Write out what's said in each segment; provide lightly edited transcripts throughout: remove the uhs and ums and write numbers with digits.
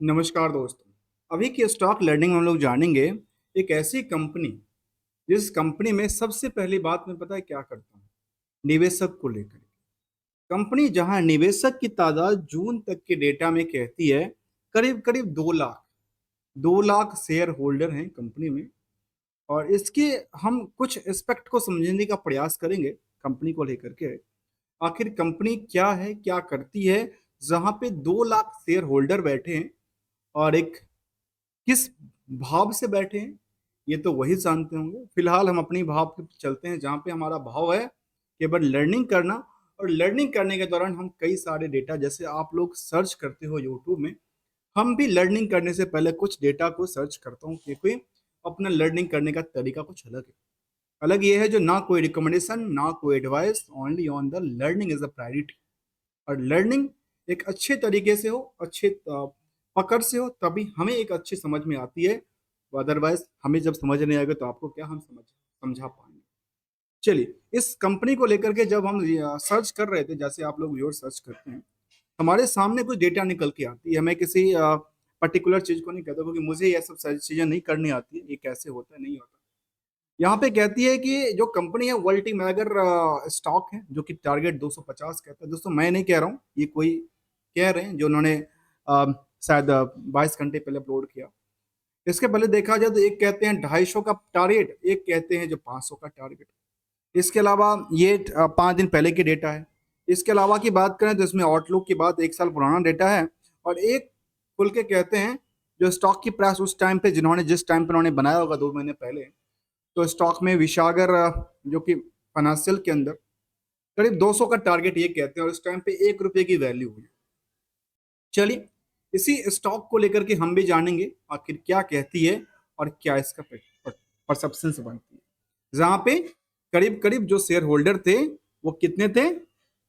नमस्कार दोस्तों। अभी की स्टॉक लर्निंग में हम लोग जानेंगे एक ऐसी कंपनी जिस कंपनी में सबसे पहली बात मैं पता है क्या करता हूँ, निवेशक को लेकर। कंपनी जहां निवेशक की तादाद जून तक के डेटा में कहती है करीब करीब 2 लाख शेयर होल्डर हैं कंपनी में। और इसके हम कुछ एस्पेक्ट को समझने का प्रयास करेंगे कंपनी को लेकर के। आखिर कंपनी क्या है, क्या करती है, जहां पे 2 लाख शेयर होल्डर बैठे हैं और एक किस भाव से बैठे हैं, ये तो वही जानते होंगे। फिलहाल हम अपनी भाव पे चलते हैं जहाँ पे हमारा भाव है केवल लर्निंग करना। और लर्निंग करने के दौरान हम कई सारे डेटा, जैसे आप लोग सर्च करते हो यूट्यूब में, हम भी लर्निंग करने से पहले कुछ डेटा को सर्च करता हूँ, क्योंकि अपना लर्निंग करने का तरीका कुछ अलग है। अलग ये है जो ना कोई रिकमेंडेशन ना कोई advice, only on the learning is the priority. और लर्निंग एक अच्छे तरीके से हो, अच्छे पकड़ से हो, तभी हमें एक अच्छी समझ में आती है। अदरवाइज हमें जब समझ नहीं आएगा तो आपको क्या हम समझा पाएंगे। चलिए, इस कंपनी को लेकर के जब हम सर्च कर रहे थे, जैसे आप लोग व्यूअर सर्च करते हैं, हमारे सामने कुछ डेटा निकल के आती है। मैं किसी पर्टिकुलर चीज को नहीं कहता, क्योंकि मुझे ये सब सारी चीजें नहीं करनी आती है, ये कैसे होता है नहीं होता। यहाँ पे कहती है कि जो कंपनी है वर्ल्टी मैगर स्टॉक है, जो कि टारगेट 250 कहता है। दोस्तों मैं नहीं कह रहा हूँ, ये कोई कह रहे हैं जो उन्होंने शायद 22 घंटे पहले अपलोड किया। इसके पहले देखा जाए तो एक कहते हैं 250 का टारगेट, एक कहते हैं जो 500 का टारगेट। इसके अलावा ये 5 दिन पहले की डेटा है। इसके अलावा की बात करें तो इसमें आउटलुक की बात 1 साल पुराना डेटा है। और एक खुल के कहते हैं जो स्टॉक की प्राइस उस टाइम पे जिस टाइम पे उन्होंने बनाया होगा 2 महीने पहले, तो स्टॉक में विशागर जो कि फाइनेंशियल के अंदर करीब 200 का टारगेट ये कहते हैं, और इस टाइम पे 1 रुपए की वैल्यू हुई। चलिए, इसी स्टॉक को लेकर के हम भी जानेंगे आखिर क्या कहती है और क्या इसका परसेप्शन से बनती है। जहां पे करीब करीब जो शेयर होल्डर थे वो कितने थे,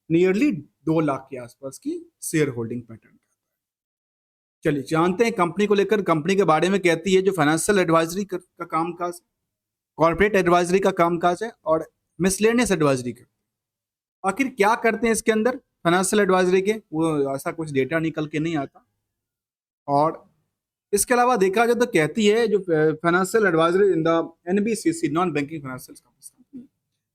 नियरली 2 लाख के आसपास की शेयर होल्डिंग पैटर्न। चलिए जानते हैं कंपनी को लेकर। कंपनी के बारे में कहती है जो फाइनेंशियल एडवाइजरी का कामकाज, कॉर्पोरेट एडवाइजरी का कामकाज है, और मिसलेनियस एडवाइजरी का। आखिर क्या करते हैं इसके अंदर फाइनेंशियल एडवाइजरी के, वो ऐसा कुछ डेटा निकल के नहीं आता। और इसके अलावा देखा जाए तो कहती है जो financial advisory in the NBCC, non banking financial company.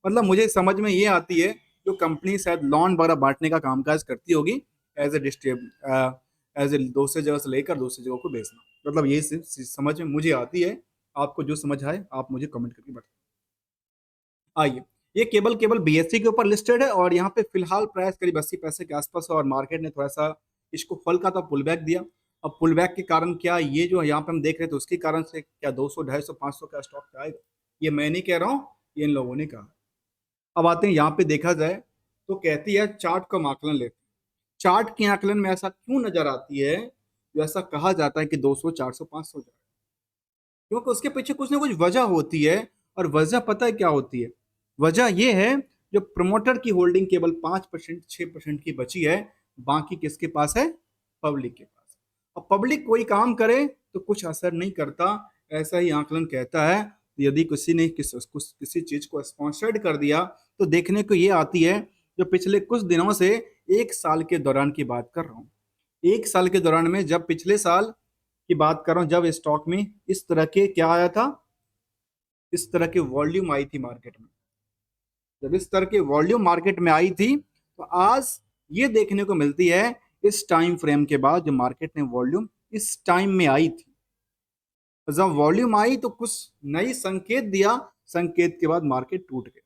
मतलब मुझे समझ में ये आती है जो कंपनी शायद लोन वगैरह बांटने का कामकाज करती होगी, as a distribute, as a दूसरे जगह से लेकर दूसरी जगह को बेचना। मतलब यही समझ में मुझे आती है। आपको जो समझ आए आप मुझे कमेंट करके बताइए। आइए, ये केवल केवल बीएससी के ऊपर लिस्टेड है, और यहाँ पे फिलहाल प्राइस करीब 80 पैसे के आसपास है, और मार्केट ने थोड़ा सा इसको हल्का था पुल बैक दिया। अब पुल बैक के कारण क्या ये जो यहाँ पे हम देख रहे थे उसके कारण से क्या 200 250 500 का स्टॉक आएगा, ये मैं नहीं कह रहा हूँ, ये इन लोगों ने कहा। अब आते हैं यहाँ पे देखा जाए तो कहती है चार्ट का आकलन लेते हैं। चार्ट के आकलन में ऐसा क्यों नजर आती है, जो ऐसा कहा जाता है कि 200 400 500 जाए, क्योंकि उसके पीछे कुछ ना कुछ वजह होती है। और वजह पता है क्या होती है? वजह यह है जो प्रमोटर की होल्डिंग केवल 5% 6% की बची है, बाकी किसके पास है? पब्लिक के पास। अब पब्लिक कोई काम करे तो कुछ असर नहीं करता, ऐसा ही आकलन कहता है। यदि किसी ने किसी चीज को स्पॉन्सर्ड कर दिया तो देखने को ये आती है, जो पिछले कुछ दिनों से, 1 साल के दौरान की बात कर रहा हूँ, 1 साल के दौरान में, जब पिछले साल की बात कर रहा हूँ, जब स्टॉक में इस तरह के क्या आया था, इस तरह की वॉल्यूम आई थी मार्केट में, जब इस तरह की वॉल्यूम मार्केट में आई थी, तो आज ये देखने को मिलती है इस टाइम फ्रेम के बाद जो मार्केट ने वॉल्यूम इस टाइम में आई थी, तो जब वॉल्यूम आई तो कुछ नई संकेत दिया, संकेत के बाद मार्केट टूट गया।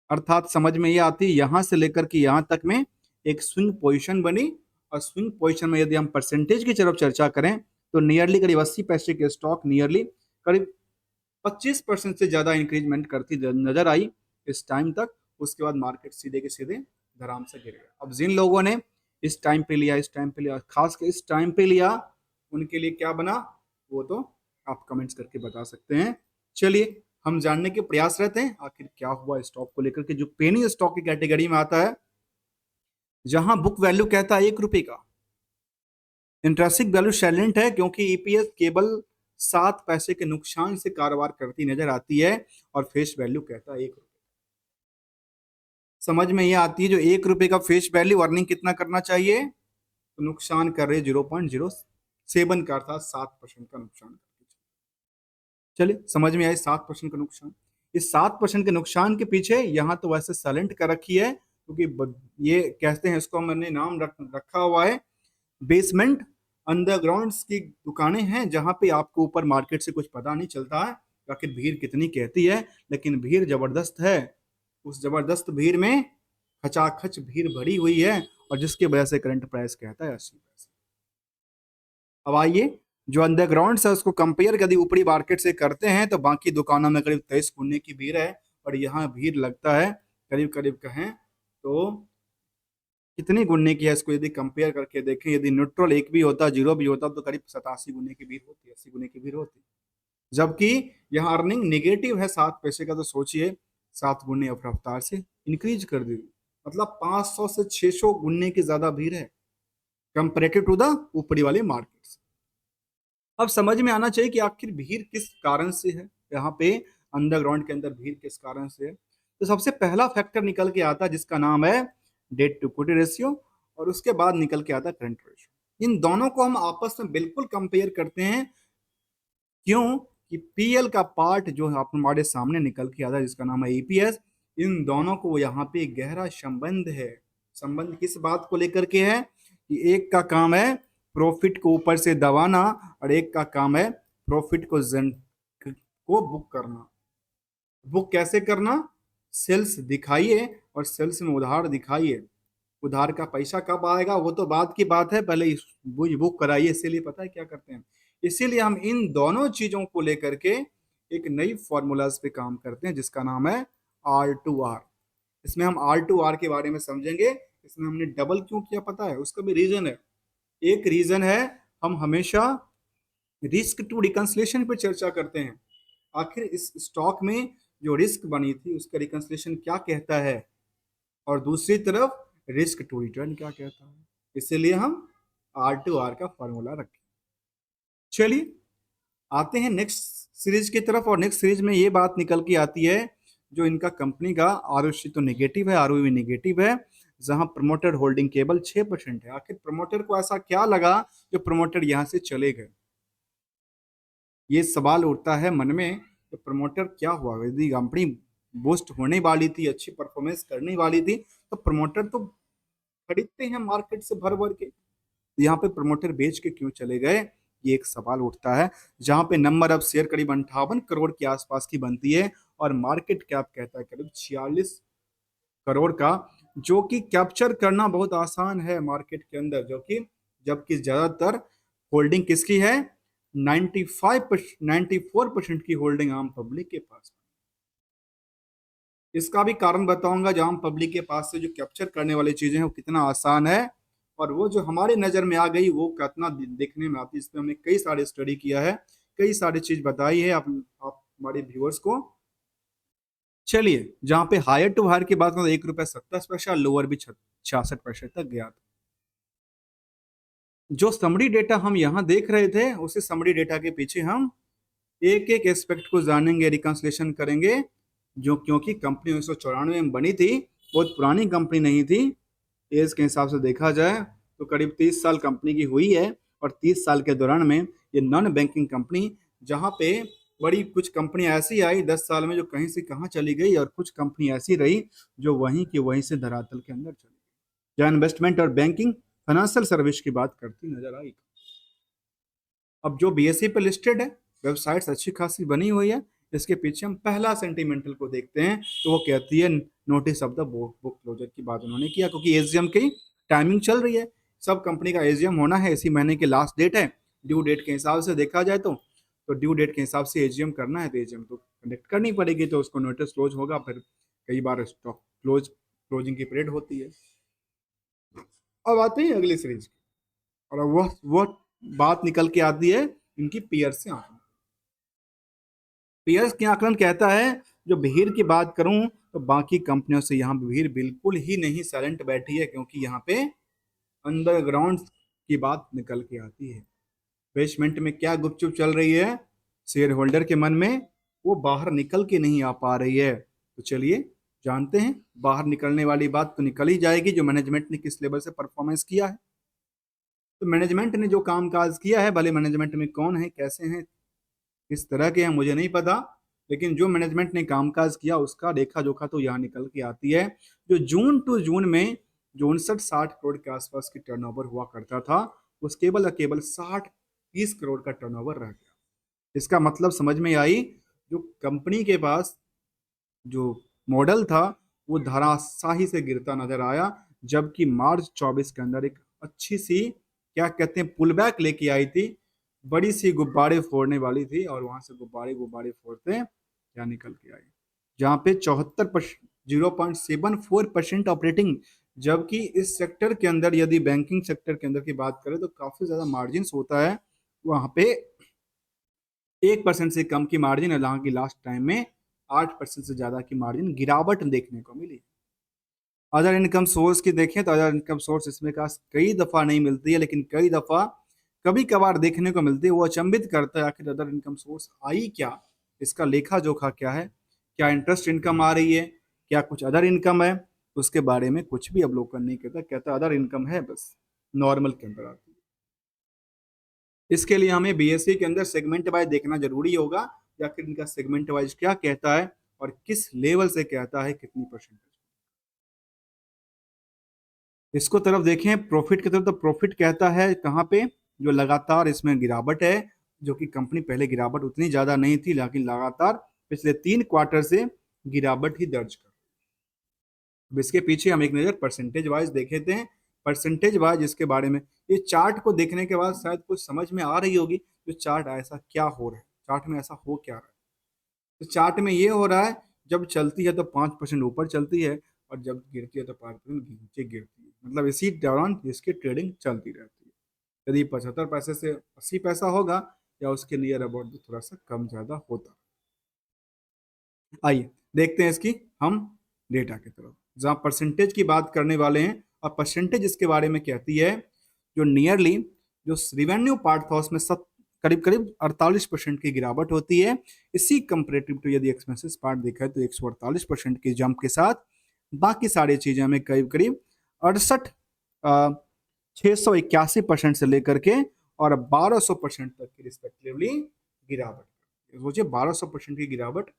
अर्थात समझ में ये आती है यहां से लेकर के यहां तक में एक स्विंग पोजीशन बनी। और स्विंग पोजीशन में यदि हम परसेंटेज की तरफ चर्चा करें तो नियरली करीब 80 पैसे के स्टॉक नियरली करीब 25% से ज्यादा इंक्रीजमेंट करती नजर आई इस टाइम तक। उसके बाद मार्केट सीधे के सीधे धराम से गिर गया। अब जिन लोगों ने इस टाइम पे लिया, इस टाइम पे लिया, खास कर इस टाइम पे लिया, उनके लिए क्या बना वो तो आप कमेंट्स करके बता सकते हैं। चलिए, हम जानने के प्रयास रहते हैं आखिर क्या हुआ स्टॉक को लेकर के, जो पेनी स्टॉक की कैटेगरी में आता है, जहां बुक वैल्यू कहता है 1 रुपए का। इंट्रेंसिक वैल्यू सैलेंट है क्योंकि ईपीएस केवल 7 पैसे के नुकसान से कारोबार करती नजर आती है, और फेस वैल्यू कहता है 1 रुपए। समझ में ये आती है जो 1 रुपए का फेस वैल्यू अर्निंग कितना करना चाहिए, तो नुकसान कर रहे 0.0 सेवन का अर्थात 7% का नुकसान। चलिए समझ में आई 7% का नुकसान। इस 7% के नुकसान के पीछे यहाँ तो वैसे साइलेंट कर रखी है, क्योंकि ये कहते हैं, इसको मैंने नाम रखा हुआ है बेसमेंट अंडरग्राउंड की दुकानें हैं, जहां पे आपको ऊपर मार्केट से कुछ पता नहीं चलता है आखिर भीड़ कितनी कहती है, लेकिन भीड़ जबरदस्त है। उस जबरदस्त भीड़ में खचाखच भीड़ भरी हुई है, और जिसकी वजह से करंट प्राइस कहता है 80 पैसे। अब आइए, जो अंडरग्राउंड है उसको कंपेयर यदि ऊपरी मार्केट से करते हैं तो बाकी दुकानों में करीब 23 गुने की भीड़ है, और यहाँ भीड़ लगता है करीब करीब कहें तो कितनी गुने की है। इसको यदि कंपेयर करके देखें, यदि न्यूट्रल एक भी होता, जीरो भी होता, तो करीब 87 गुने की भीड़ होती, 80 गुने की भीड़ होती। जबकि यहाँ अर्निंग निगेटिव है 7 पैसे का, तो सोचिए 7 गुने अब रफ्तार से इंक्रीज कर दी, मतलब 500 से 600 गुने की ज्यादा भीड़ है कंपेरेटिव टू द ऊपरी वाले मार्केट। अब समझ में आना चाहिए कि आखिर भीड़ किस कारण से है, यहाँ पे अंडरग्राउंड के अंदर भीड़ किस कारण से है। तो सबसे पहला फैक्टर निकल के आता है जिसका नाम है डेट टू इक्विटी रेशियो, और उसके बाद निकल के आता है करंट रेशियो। इन दोनों को हम आपस में बिल्कुल कंपेयर करते हैं, क्यों कि पीएल का पार्ट जो आप हमारे सामने निकल के आता है जिसका नाम है ईपीएस, इन दोनों को यहाँ पे गहरा संबंध है। संबंध किस बात को लेकर के है कि एक का काम है प्रॉफिट को ऊपर से दबाना, और एक का काम है प्रॉफिट को बुक करना। बुक कैसे करना? सेल्स दिखाइए और सेल्स में उधार दिखाइए। उधार का पैसा कब आएगा वो तो बाद की बात है, पहले बुक कराइए। इसीलिए पता है क्या करते हैं, इसीलिए हम इन दोनों चीजों को लेकर के एक नई फॉर्मूलाज पे काम करते हैं जिसका नाम है R2R। इसमें हम R2R के बारे में समझेंगे। इसमें हमने डबल क्यों किया पता है, उसका भी रीजन है। एक रीजन है, हम हमेशा रिस्क टू रिकंसलेशन पे चर्चा करते हैं। आखिर इस स्टॉक में जो रिस्क बनी थी उसका रिकंसलेशन क्या कहता है, और दूसरी तरफ रिस्क टू रिटर्न क्या कहता है। इसीलिए हम R2R का फॉर्मूला रखें। चलिए आते हैं नेक्स्ट सीरीज की तरफ, और नेक्स्ट सीरीज में ये बात निकल के आती है जो इनका कंपनी का ROC तो नेगेटिव है, ROE भी नेगेटिव है, जहां प्रमोटर होल्डिंग केवल 6% है। आखिर प्रमोटर को ऐसा क्या लगा जो प्रमोटर यहां से चले गए, ये सवाल उठता है मन में कि प्रमोटर क्या हुआ। यदि कंपनी बूस्ट होने वाली थी, अच्छी परफॉर्मेंस करने वाली थी, तो प्रमोटर तो खरीदते हैं मार्केट से भर भर के, यहाँ पे प्रमोटर बेच के क्यों चले गए, ये एक सवाल उठता है। जहां पे नंबर ऑफ शेयर करीब 58 करोड़ के आसपास की बनती है, और मार्केट कैप कहता है करीब 46 करोड़ का, जो कि कैप्चर करना बहुत आसान है मार्केट के अंदर, जो कि जबकि ज्यादातर होल्डिंग किसकी है, 94% की होल्डिंग आम पब्लिक के पास। इसका भी कारण बताऊंगा, जो आम पब्लिक के पास से जो कैप्चर करने वाली चीजें हैं वो कितना आसान है, और वो जो हमारे नजर में आ गई वो कितना देखने में आती है। इस पर हमने कई सारे स्टडी किया है, कई सारी चीज बताई है आप हमारे व्यूअर्स को। चलिए, जहां पे हायर टू हायर की बात करें तो 1 रुपया 70 पैसा, लोअर भी 66 पैसे तक गया था। जो समरी डेटा हम यहाँ देख रहे थे, उसी समरी डेटा के पीछे हम एक एक एस्पेक्ट को जानेंगे, रिकंसलेशन करेंगे। जो क्योंकि कंपनी 1994 में बनी थी, बहुत पुरानी कंपनी नहीं थी। एज के हिसाब से देखा जाए तो करीब 30 साल कंपनी की हुई है, और 30 साल के दौरान में ये नॉन बैंकिंग कंपनी, जहाँ पे बड़ी कुछ कंपनी ऐसी आई 10 साल में जो कहीं से कहाँ चली गई, और कुछ कंपनी ऐसी रही जो वहीं की वहीं से धरातल के अंदर चली गई। जहाँ इन्वेस्टमेंट और बैंकिंग फाइनेंशियल सर्विस की बात करती नजर आई। अब जो BSE पे लिस्टेड है, वेबसाइट्स अच्छी खासी बनी हुई है, इसके पीछे हम पहला सेंटिमेंटल को देखते हैं तो वो कहती है notice of the book closure की बात उन्होंने किया, क्योंकि एजीएम की टाइमिंग चल रही है। सब कंपनी का एजीएम होना है, इसी महीने की लास्ट डेट है। ड्यू डेट के हिसाब से देखा जाए तो ड्यू डेट के हिसाब से एजीएम करना है, तो एजीएम तो कंडक्ट करनी पड़ेगी, तो उसको नोटिस क्लोज होगा। फिर कई बार स्टॉक क्लोजिंग की पीरियड होती है। अब आते हैं अगली सीरीज, और वो बात निकल के आती है इनकी पीयर्स से आंकलन। पीयर्स के आंकलन कहता है, जो भीड़ की बात करूं तो बाकी कंपनियों से यहाँ भीड़ बिल्कुल ही नहीं साइलेंट बैठी है, क्योंकि यहाँ पे अंडरग्राउंड की बात निकल के आती है। बेसमेंट में क्या गुपचुप चल रही है शेयर होल्डर के मन में, वो बाहर निकल के नहीं आ पा रही है। तो चलिए जानते हैं, बाहर निकलने वाली बात तो निकल ही जाएगी, जो मैनेजमेंट ने किस लेवल से परफॉर्मेंस किया है। तो तो मैनेजमेंट ने जो काम काज किया है, भले मैनेजमेंट में कौन है, कैसे हैं, किस तरह के हैं, मुझे नहीं पता, लेकिन जो मैनेजमेंट ने कामकाज किया उसका लेखा जोखा तो यहाँ निकल के आती है। जो जून टू जून में जो 59-60 करोड़ के आसपास की टर्नओवर हुआ करता था, उस केवल 60-30 करोड़ का टर्नओवर रह गया। इसका मतलब समझ में आई, जो कंपनी के पास जो मॉडल था वो धराशाही से गिरता नजर आया, जबकि मार्च 24 के अंदर एक अच्छी सी, क्या कहते हैं, पुल बैक लेके आई थी, बड़ी सी गुब्बारे फोड़ने वाली थी, और वहां से गुब्बारे गुब्बारे फोड़ते क्या निकल के आई, जहां पे 0.74% ऑपरेटिंग, जबकि इस सेक्टर के अंदर, यदि बैंकिंग सेक्टर के अंदर की बात करें तो काफी ज्यादा मार्जिन होता है, वहां पे 1% से कम की मार्जिन है, जहां की लास्ट टाइम में 8% से ज्यादा की मार्जिन गिरावट देखने को मिली। अदर इनकम सोर्स की देखें तो अदर इनकम सोर्स इसमें का कई दफा नहीं मिलती है, लेकिन कई दफा कभी कभार देखने को मिलती है। वो अचंभित करता है, आखिर अदर इनकम सोर्स आई क्या, इसका लेखा जोखा क्या है, क्या इंटरेस्ट इनकम आ रही है, क्या कुछ अदर इनकम है, उसके बारे में कुछ भी अवलोकन नहीं करता, कहता अदर इनकम है, बस नॉर्मल के अंदर आती है। इसके लिए हमें बीएससी के अंदर सेगमेंट वाइज देखना जरूरी होगा, या फिर इनका सेगमेंट वाइज क्या कहता है और किस लेवल से कहता है, कितनी परसेंटेज। इसको तरफ देखें प्रॉफिट की तरफ, तो प्रॉफिट कहता है कहाँ पे, जो लगातार इसमें गिरावट है, जो कि कंपनी पहले गिरावट उतनी ज्यादा नहीं थी, लेकिन लगातार पिछले 3 क्वार्टर से गिरावट ही दर्ज कर। अब इसके पीछे हम एक नजर परसेंटेज वाइज देखे थे, परसेंटेज वाइज इसके बारे में, ये चार्ट को देखने के बाद शायद कुछ समझ में आ रही होगी, जो चार्ट ऐसा क्या हो रहा है, चार्ट में ऐसा हो क्या रहा है। तो चार्ट में ये हो रहा है, जब चलती है तो 5% ऊपर चलती है, और जब गिरती है तो 5% नीचे गिरती है, मतलब इसी दौरान इसकी ट्रेडिंग चलती रहती है। यदि 75 पैसे से 80 पैसा होगा, या उसके नियर अबाउट थोड़ा सा कम ज्यादा होता। आइए देखते हैं इसकी हम डेटा की तरफ, जहाँ परसेंटेज की बात करने वाले हैं, और परसेंटेज इसके बारे में कहती है, जो नियरली जो रिवेन्यू पार्ट था उसमें सब करीब करीब 48% की गिरावट होती है। इसी कंपेरेटिव टू यदि एक्सपेंसेस पार्ट देखा है तो 148% की जंप के साथ बाकी सारी चीजें हमें करीब करीब 68 681% से लेकर के और 1200% तक की रिस्पेक्टिवली गिरावट, सोचिए 1200% की गिरावट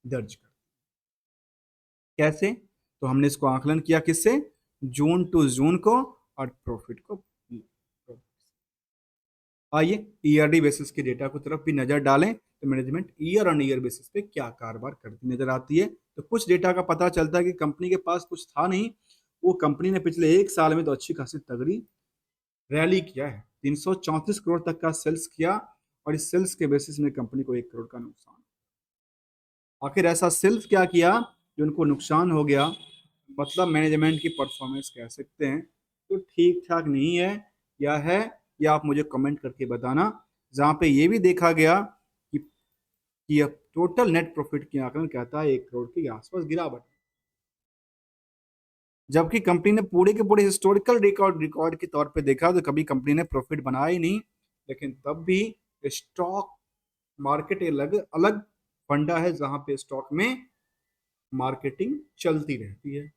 दर्ज कर। कैसे, तो हमने इसको आकलन किया किससे, जून टू जून को, और प्रॉफिट को। आइए ईयरली बेसिस के डेटा को तरफ भी नजर डालें, तो management year on year basis पे क्या कारोबार करती नजर आती है। तो कुछ डेटा का पता चलता है कि कंपनी के पास कुछ था नहीं, वो कंपनी ने पिछले 1 साल में तो अच्छी खासी तगड़ी रैली किया है, 334 करोड़ तक का सेल्स किया, और इस सेल्स के बेसिस में कंपनी को 1 करोड़ का नुकसान। आखिर ऐसा सेल्स क्या किया जो उनको नुकसान हो गया, मतलब मैनेजमेंट की परफॉर्मेंस कह सकते हैं तो ठीक ठाक नहीं है, या है, या आप मुझे कमेंट करके बताना। जहाँ पे ये भी देखा गया कि टोटल नेट प्रॉफिट की आंकलन कहता है 1 करोड़ के आसपास गिरावट, जबकि कंपनी ने पूरे के पूरे हिस्टोरिकल रिकॉर्ड के तौर पे देखा तो कभी कंपनी ने प्रॉफिट बनाया ही नहीं, लेकिन तब भी स्टॉक मार्केट अलग अलग फंडा है, जहां पे स्टॉक में मार्केटिंग चलती रहती है।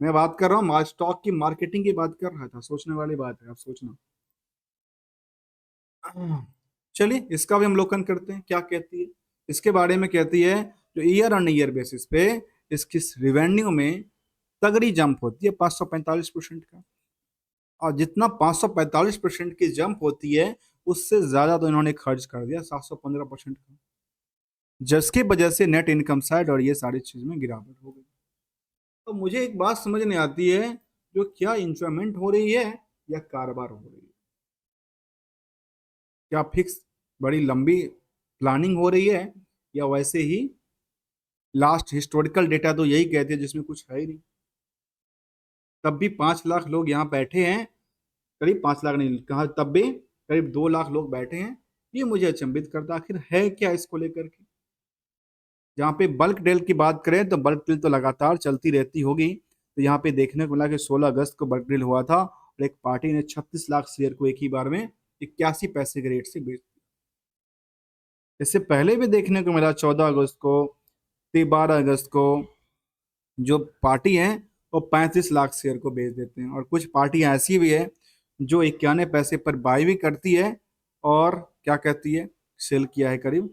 मैं बात कर रहा हूँ स्टॉक की मार्केटिंग की बात कर रहा था, सोचने वाली बात है, आप सोचना। चलिए इसका भी हम लोकन करते हैं, क्या कहती है, इसके बारे में कहती है, जो ईयर ऑन ईयर बेसिस पे इसकी रिवेन्यू में तगड़ी जंप होती है 545% का, और जितना 545% की जंप होती है, उससे ज्यादा तो इन्होंने खर्च कर दिया 715% का, जिसकी वजह से नेट इनकम साइड और ये सारी चीज में गिरावट हो गई। तो मुझे एक बात समझ नहीं आती है, जो क्या इंजॉयमेंट हो रही है या कारोबार हो रही है, क्या फिक्स बड़ी लंबी प्लानिंग हो रही है, या वैसे ही लास्ट हिस्टोरिकल डेटा तो यही कहते हैं जिसमें कुछ है ही नहीं। तब भी 5 लाख लोग यहाँ बैठे हैं, करीब 5 लाख नहीं कहा, तब भी करीब 2 लाख लोग बैठे हैं, ये मुझे अचंभित करता आखिर है क्या इसको लेकर के। जहाँ पे बल्क डील की बात करें तो बल्क डील तो लगातार चलती रहती होगी, तो यहाँ पे देखने को मिला कि 16 अगस्त को बल्क डील हुआ था, और एक पार्टी ने 36 लाख शेयर को एक ही बार में 81 पैसे के रेट से बेच दिया। इससे पहले भी देखने को मिला 14 अगस्त को, 12 अगस्त को, जो पार्टी है वो 35 लाख शेयर को बेच देते हैं, और कुछ पार्टियां ऐसी भी है जो 91 पैसे पर बाय भी करती है और क्या कहती है, सेल किया है करीब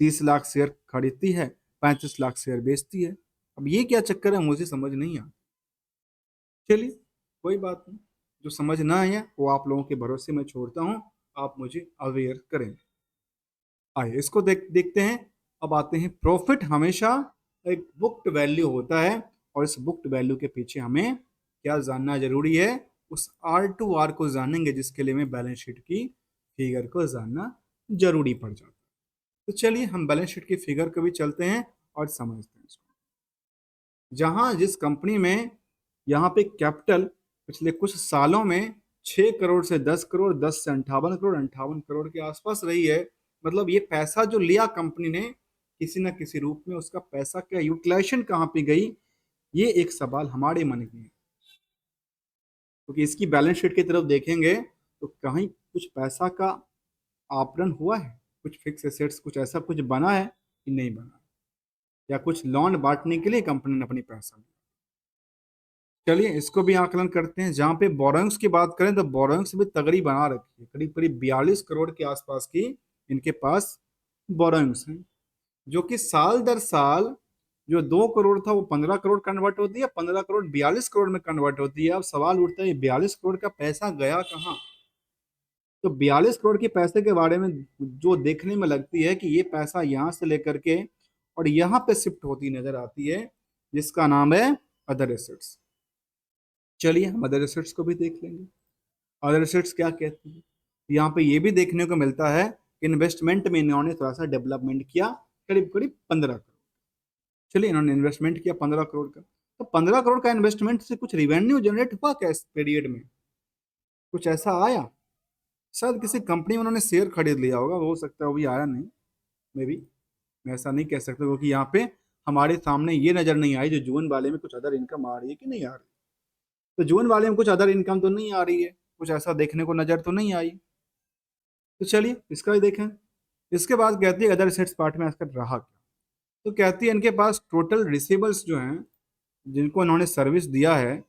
30 लाख शेयर खरीदती है, 35 लाख शेयर बेचती है। अब ये क्या चक्कर है मुझे समझ नहीं आता। चलिए कोई बात नहीं, जो समझ ना आया वो आप लोगों के भरोसे में छोड़ता हूँ, आप मुझे अवेयर करेंगे। आइए इसको देखते हैं। अब आते हैं, प्रॉफिट हमेशा एक बुक्ड वैल्यू होता है और इस बुक्ड वैल्यू के पीछे हमें क्या जानना जरूरी है, उस आर टू आर को जानेंगे, जिसके लिए हमें बैलेंस शीट की फिगर को जानना जरूरी पड़ जाता है। तो चलिए हम बैलेंस शीट की फिगर को भी चलते हैं और समझते हैं इसको। जहां जिस कंपनी में यहाँ पे कैपिटल पिछले कुछ सालों में 6 करोड़ से 10 करोड़, 10 से 58 करोड़, 58 करोड़ के आसपास रही है, मतलब ये पैसा जो लिया कंपनी ने किसी ना किसी रूप में, उसका पैसा क्या यूटिलाइजेशन कहाँ पे गई, ये एक सवाल हमारे मन में है। क्योंकि इसकी बैलेंस शीट की तरफ देखेंगे तो कहीं कुछ पैसा का आवरण हुआ है, कुछ फिक्स एसेट्स कुछ ऐसा कुछ बना है कि नहीं बना, या कुछ लोन बांटने के लिए कंपनी ने अपनी पैसा लिया। चलिए इसको भी आकलन करते हैं। जहां पे बोरोइंग्स की बात करें तो बोरोइंग्स भी तगड़ी बना रखी है, करीब करीब 42 करोड़ के आसपास की इनके पास बोरोइंग्स हैं, जो कि साल दर साल जो 2 करोड़ था वो 15 करोड़ कन्वर्ट होती है, 15 करोड़ 42 करोड़ में कन्वर्ट होती है। अब सवाल उठता है 42 करोड़ का पैसा गया कहाँ। तो 42 करोड़ के पैसे के बारे में जो देखने में लगती है कि ये पैसा यहाँ से लेकर के और यहाँ पे शिफ्ट होती नजर आती है, जिसका नाम है अदर एसेट्स। चलिए हम अदर एसेट्स को भी देख लेंगे। अदर एसेट्स क्या कहती है, यहाँ पे ये भी देखने को मिलता है कि इन्वेस्टमेंट में इन्होंने थोड़ा सा डेवलपमेंट किया, करीब करीब 15 करोड़। चलिए इन्होंने इन्वेस्टमेंट किया 15 करोड़ का, तो 15 करोड़ का इन्वेस्टमेंट से कुछ रिवेन्यू जनरेट हुआ क्या इस पीरियड में, कुछ ऐसा आया? शायद किसी कंपनी में उन्होंने शेयर खरीद लिया होगा, हो सकता है वो भी आया नहीं, मे बी। मैं ऐसा नहीं कह सकता क्योंकि यहाँ पे हमारे सामने ये नजर नहीं आई जो जून वाले में कुछ अदर इनकम आ रही है कि नहीं आ रही। तो जून वाले में कुछ अदर इनकम तो नहीं आ रही है, कुछ ऐसा देखने को नजर तो नहीं आई। तो चलिए इसका भी देखें। इसके बाद कहती है अदर एसेट्स पार्ट में आजकल रहा क्या, तो कहती है इनके पास टोटल रिसीवेबल्स जो हैं, जिनको इन्होंने सर्विस दिया है,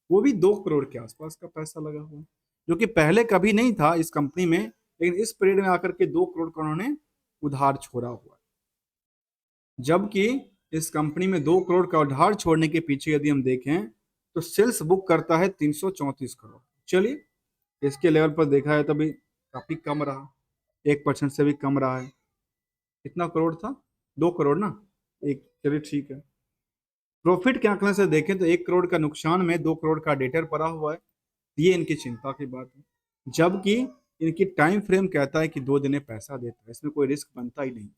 वो भी 2 करोड़ के आसपास का पैसा लगा हुआ है, जो कि पहले कभी नहीं था इस कंपनी में, लेकिन इस पीरियड में आकर के 2 करोड़ का उन्होंने उधार छोड़ा हुआ है। जबकि इस कंपनी में 2 करोड़ का उधार छोड़ने के पीछे यदि हम देखें तो सेल्स बुक करता है 334 करोड़। चलिए इसके लेवल पर देखा है तो भी काफी कम रहा, 1% से भी कम रहा है। कितना करोड़ था, 2 करोड़ ना, एक, चलिए ठीक है। प्रॉफिट के आंकड़े से देखें तो 1 करोड़ का नुकसान में 2 करोड़ का डेटर पड़ा हुआ है, ये इनकी चिंता की बात है। जबकि इनकी टाइम फ्रेम कहता है कि 2 दिन में पैसा देता है, इसमें कोई रिस्क बनता ही नहीं,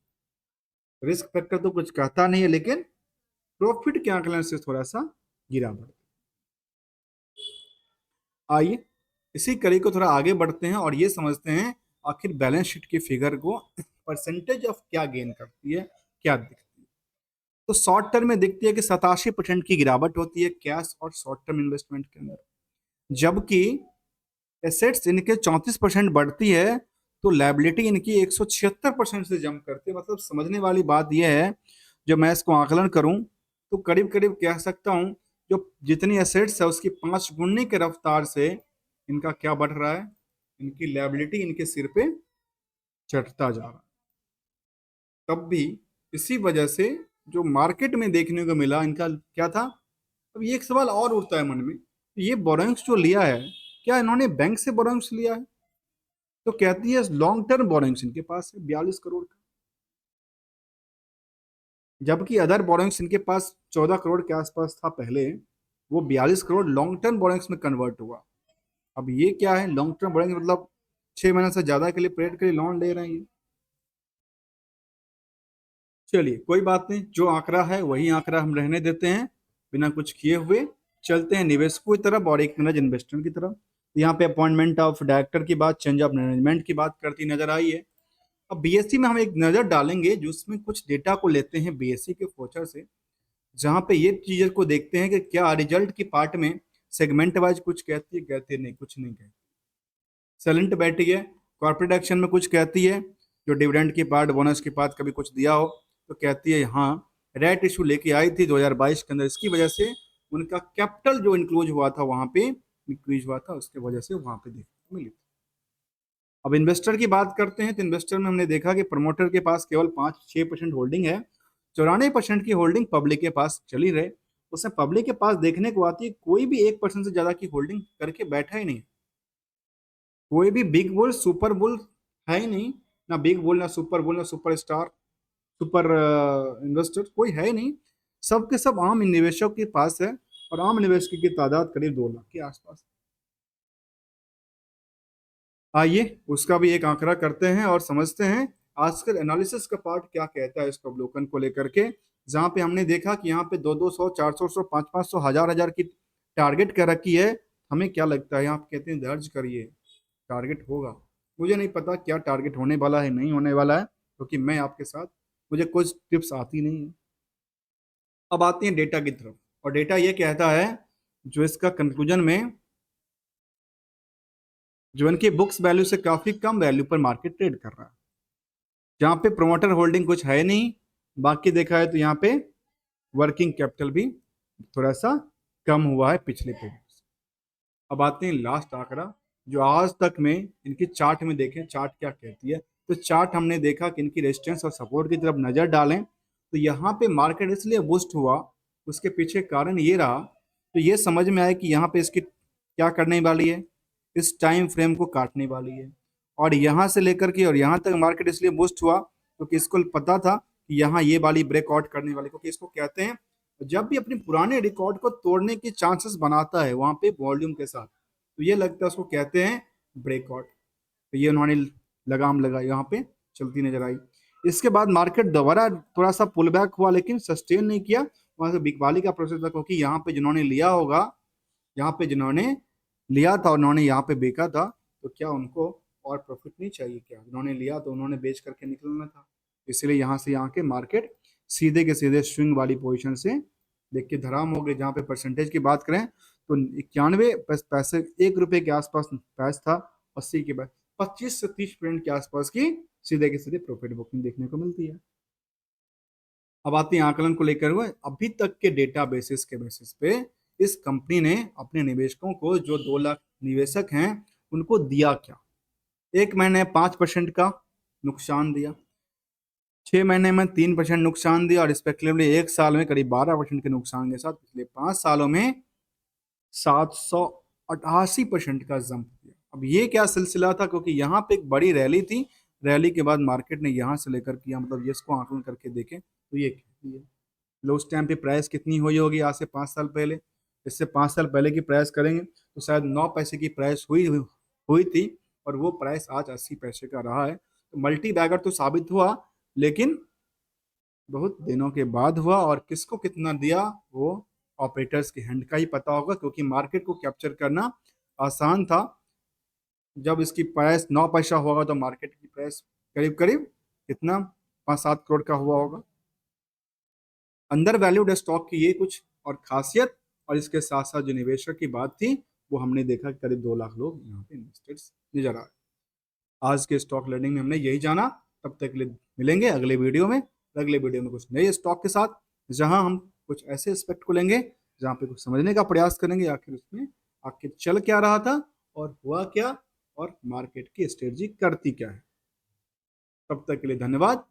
रिस्क फैक्टर तो कुछ कहता नहीं है, लेकिन प्रॉफिट के आंकलन से थोड़ा सा गिरा बढ़। आइए इसी कड़ी को थोड़ा आगे बढ़ते हैं और ये समझते हैं आखिर बैलेंस शीट की फिगर को परसेंटेज ऑफ क्या गेन करती है, क्या दिखती है। तो शॉर्ट टर्म में दिखती है कि 87% की गिरावट होती है कैश और शॉर्ट टर्म इन्वेस्टमेंट के अंदर, जबकि एसेट्स इनके 34% बढ़ती है, तो लायबिलिटी इनकी 176% से जंप करती है। मतलब समझने वाली बात यह है, जब मैं इसको आकलन करूं तो करीब करीब कह सकता हूं जो जितनी एसेट्स है उसकी 5 गुने के रफ्तार से इनका क्या बढ़ रहा है, इनकी लायबिलिटी इनके सिर पे चढ़ता जा रहा है। तब भी इसी वजह से जो मार्केट में देखने को मिला इनका क्या था। अब ये एक सवाल और उठता है मन में, ये बोरोइंग्स जो लिया है, क्या इन्होंने बैंक से बोरोइंग्स लिया है? तो कहती है लॉन्ग टर्म बोरोइंग्स इनके पास है 42 करोड़ का, जबकि अदर बोरोइंग्स इनके पास 14 करोड़ के आसपास था पहले, वो 42 करोड़ लॉन्ग टर्म बोरोइंग्स में कन्वर्ट हुआ। अब ये क्या है, लॉन्ग टर्म बोरोइंग्स मतलब 6 महीने से ज्यादा के लिए पीरियड के लिए लोन ले रहे हैं ये। चलिए कोई बात नहीं, जो आंकड़ा है वही आंकड़ा हम रहने देते हैं, बिना कुछ किए हुए चलते हैं निवेशकों की तरफ और एक नजर इन्वेस्टर की तरफ। यहाँ पे अपॉइंटमेंट ऑफ डायरेक्टर की बात, चेंज ऑफ मैनेजमेंट की बात करती नजर आई है। अब बीएससी में हम एक नजर डालेंगे जिसमें कुछ डेटा को लेते हैं बीएससी के फोचर से, जहाँ पे ये चीजों को देखते हैं कि क्या रिजल्ट की पार्ट में सेगमेंट वाइज कुछ कहती है, कहती है नहीं, कुछ नहीं कहती। सेलेंट बैठी है, कॉर्पोरेट एक्शन में कुछ कहती है, जो डिविडेंड की पार्ट बोनस की पार्ट कभी कुछ दिया हो तो कहती है हाँ रेट इशू लेके आई थी 2022 के अंदर, इसकी वजह से उनका कैपिटल जो इंक्लूज हुआ था वहां पे इंक्रीज हुआ था, उसके वजह से वहां पे देखने को मिली। अब इन्वेस्टर की बात करते हैं तो इन्वेस्टर में हमने देखा कि प्रमोटर के पास केवल 5-6% होल्डिंग है, 94% की होल्डिंग पब्लिक के पास चली रहे। उसमें पब्लिक के पास देखने को आती है कोई भी 1% से ज्यादा की होल्डिंग करके बैठा ही नहीं, कोई भी बिग बुल सुपर बुल है ही नहीं, ना बिग बुल ना सुपर बुल ना सुपर स्टार सुपर इन्वेस्टर कोई है ही नहीं। सब के सब आम निवेशक के पास है, और आम निवेशक की तादाद करीब 2 लाख के आसपास। आइए उसका भी एक आंकड़ा करते हैं और समझते हैं आजकल एनालिसिस का पार्ट क्या कहता है इस अवलोकन को लेकर के। जहां पे हमने देखा कि यहाँ पे 200, 400, 500, 1000 की टारगेट कर रखी है। हमें क्या लगता है, यहाँ पे कहते हैं दर्ज करिए, टारगेट होगा। मुझे नहीं पता क्या टारगेट होने वाला है नहीं होने वाला है, क्योंकि मैं आपके साथ, मुझे कुछ टिप्स आती नहीं है। अब आती है डेटा की तरफ, और डेटा ये कहता है, जो इसका कंक्लूजन में, जो इनकी बुक्स वैल्यू से काफी कम वैल्यू पर मार्केट ट्रेड कर रहा है, जहाँ पे प्रोमोटर होल्डिंग कुछ है नहीं। बाकी देखा है तो यहाँ पे वर्किंग कैपिटल भी थोड़ा सा कम हुआ है पिछले पीरियड से। अब आते हैं लास्ट आंकड़ा, जो आज तक में इनकी चार्ट में देखें, चार्ट क्या कहती है। तो चार्ट हमने देखा कि इनकी रेजिस्टेंस और सपोर्ट की तरफ नजर डालें तो यहाँ पे मार्केट इसलिए बूस्ट हुआ, उसके पीछे कारण ये रहा, तो ये समझ में आया कि यहाँ पे इसकी क्या करने वाली है, इस टाइम फ्रेम को काटने वाली है। और यहाँ से लेकर के और यहाँ तक मार्केट इसलिए बूस्ट हुआ क्योंकि इसको पता था कि यहाँ ये वाली ब्रेकआउट करने वाली, क्योंकि इसको कहते हैं जब भी अपने पुराने रिकॉर्ड को तोड़ने की चांसेस बनाता है वहां पे वॉल्यूम के साथ, तो ये लगता है उसको कहते हैं ब्रेकआउट। तो ये उन्होंने लगाम लगाई, यहाँ पे चलती नजर आई। इसके बाद मार्केट दोबारा थोड़ा सा पुल बैक हुआ, लेकिन सस्टेन नहीं किया, वहां से बिकवाली का प्रोसेस था, क्योंकि यहाँ पे जिन्होंने लिया होगा, यहाँ पे जिन्होंने लिया था उन्होंने यहाँ पे बेचा था, तो क्या उनको और प्रॉफिट नहीं चाहिए क्या? जिन्होंने लिया तो उन्होंने बेच करके निकलना था। इसलिए यहाँ से यहाँ के मार्केट सीधे के सीधे स्विंग वाली पोजीशन से देख के धराम हो गए। जहाँ पे परसेंटेज की बात करें तो 91 पैसे, 1 रुपए के आसपास प्राइस था, 80 के बाद 25 से 30% के आसपास की सीधे के सीधे प्रॉफिट बुकिंग देखने को मिलती है। अब आती है आकलन को लेकर हुए अभी तक के डेटा बेसिस पे इस कंपनी ने अपने निवेशकों को, जो 2 लाख निवेशक हैं, उनको दिया क्या। 1 महीने 5% का नुकसान दिया, 6 महीने में 3% नुकसान दिया, और रिस्पेक्टिवली 1 साल में करीब 12% के नुकसान के साथ पिछले 5 सालों में 788% का जंप किया। अब ये क्या सिलसिला था, क्योंकि यहाँ पे एक बड़ी रैली थी, रैली के बाद मार्केट ने यहाँ से लेकर किया, मतलब ये इसको आंकलन करके देखें तो ये लो उस टाइम पे प्राइस कितनी हुई होगी आज से 5 साल पहले। इससे 5 साल पहले की प्राइस करेंगे तो शायद 9 पैसे की प्राइस हुई थी, और वो प्राइस आज 80 पैसे का रहा है। तो मल्टी बैगर तो साबित हुआ, लेकिन बहुत दिनों के बाद हुआ, और किसको कितना दिया वो ऑपरेटर्स के हैंड का ही पता होगा, क्योंकि मार्केट को कैप्चर करना आसान था। जब इसकी प्राइस 9 पैसा होगा तो मार्केट की प्राइस करीब करीब कितना, 5-7 करोड़ का हुआ होगा। अंडर वैल्यूड स्टॉक की ये कुछ और खासियत, और इसके साथ साथ जो निवेशक की बात थी वो हमने देखा कि करीब 2 लाख लोग यहाँ पे इन्वेस्टर्स नजर आए। आज के स्टॉक लर्निंग में हमने यही जाना। तब तक के लिए मिलेंगे अगले वीडियो में, अगले वीडियो में कुछ नए स्टॉक के साथ, जहां हम कुछ ऐसे एस्पेक्ट को लेंगे जहां पे कुछ समझने का प्रयास करेंगे आखिर उसमें आखिर चल क्या रहा था और हुआ क्या, और मार्केट की स्ट्रेटजी करती क्या है। तब तक के लिए धन्यवाद।